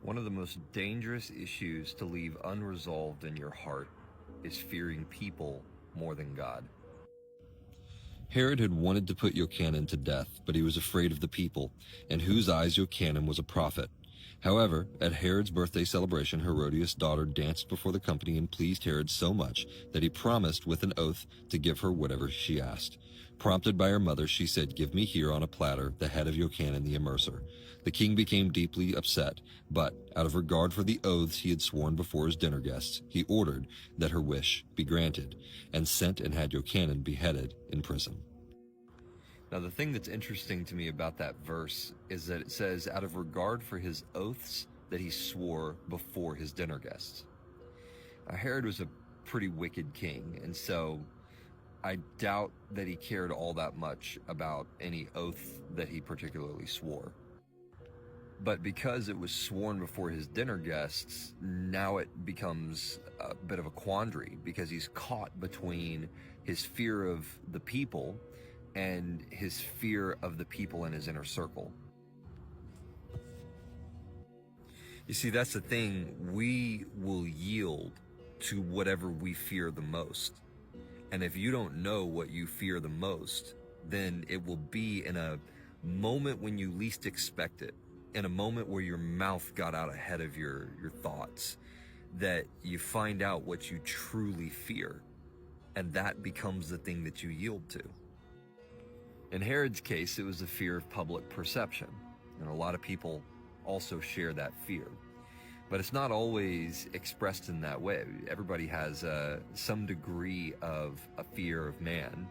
One of the most dangerous issues to leave unresolved in your heart is fearing people more than God. Herod had wanted to put Yochanan to death, but he was afraid of the people, in whose eyes Yochanan was a prophet. However, at Herod's birthday celebration, Herodias' daughter danced before the company and pleased Herod so much that he promised with an oath to give her whatever she asked. Prompted by her mother, she said, "Give me here on a platter the head of Yochanan the immerser." The king became deeply upset, but out of regard for the oaths he had sworn before his dinner guests, he ordered that her wish be granted, and sent and had Yochanan beheaded in prison. Now, the thing that's interesting to me about that verse is that it says, out of regard for his oaths that he swore before his dinner guests. Now, Herod was a pretty wicked king, and so I doubt that he cared all that much about any oath that he particularly swore. But because it was sworn before his dinner guests, now it becomes a bit of a quandary, because he's caught between his fear of the people and his fear of the people in his inner circle. You see, that's the thing. We will yield to whatever we fear the most. And if you don't know what you fear the most, then it will be in a moment when you least expect it, in a moment where your mouth got out ahead of your thoughts, that you find out what you truly fear. And that becomes the thing that you yield to. In Herod's case, it was the fear of public perception, and a lot of people also share that fear. But it's not always expressed in that way. Everybody has some degree of a fear of man.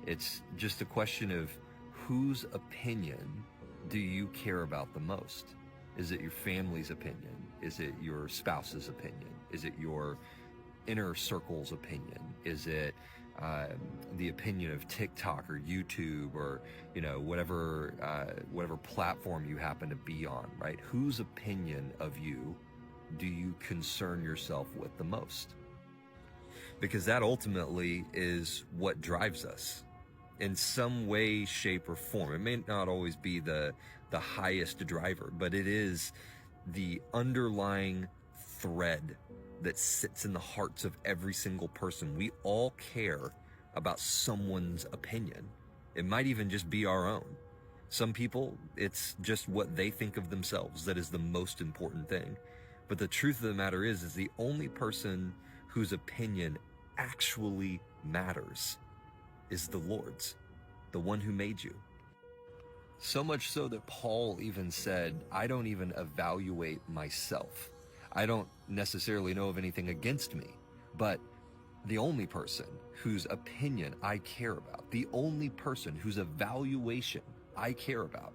It's just a question of whose opinion do you care about the most? Is it your family's opinion? Is it your spouse's opinion? Is it your inner circle's opinion? Is it the opinion of TikTok or YouTube or whatever platform you happen to be on, right? Whose opinion of you do you concern yourself with the most? Because that ultimately is what drives us in some way, shape, or form. It may not always be the highest driver, but it is the underlying thread that sits in the hearts of every single person. We all care about someone's opinion. It might even just be our own. Some people, it's just what they think of themselves that is the most important thing. But the truth of the matter is the only person whose opinion actually matters is the Lord's, the one who made you. So much so that Paul even said, I don't even evaluate myself. I don't necessarily know of anything against me, but the only person whose opinion I care about, the only person whose evaluation I care about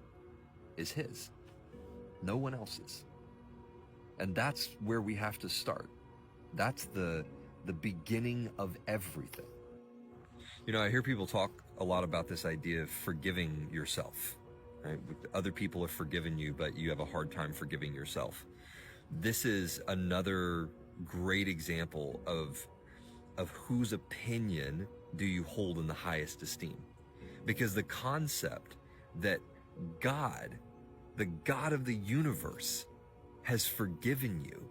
is his. No one else's. And that's where we have to start. That's the beginning of everything. I hear people talk a lot about this idea of forgiving yourself, right? Other people have forgiven you, but you have a hard time forgiving yourself. This is another great example of whose opinion do you hold in the highest esteem. Because the concept that God, the God of the universe, has forgiven you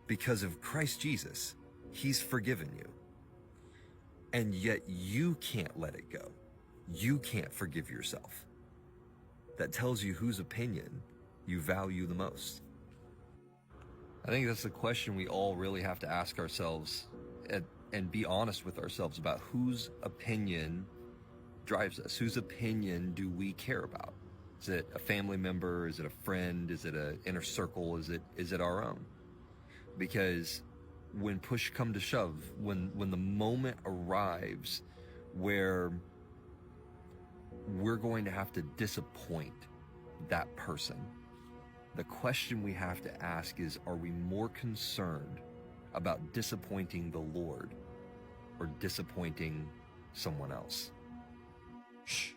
because of Christ Jesus, he's forgiven you. And yet you can't let it go. You can't forgive yourself. That tells you whose opinion you value the most. I think that's the question we all really have to ask ourselves and be honest with ourselves about whose opinion drives us. Whose opinion do we care about? Is it a family member? Is it a friend? Is it an inner circle? Is it our own? Because when push come to shove, when the moment arrives where we're going to have to disappoint that person, the question we have to ask is, are we more concerned about disappointing the Lord or disappointing someone else? Shh.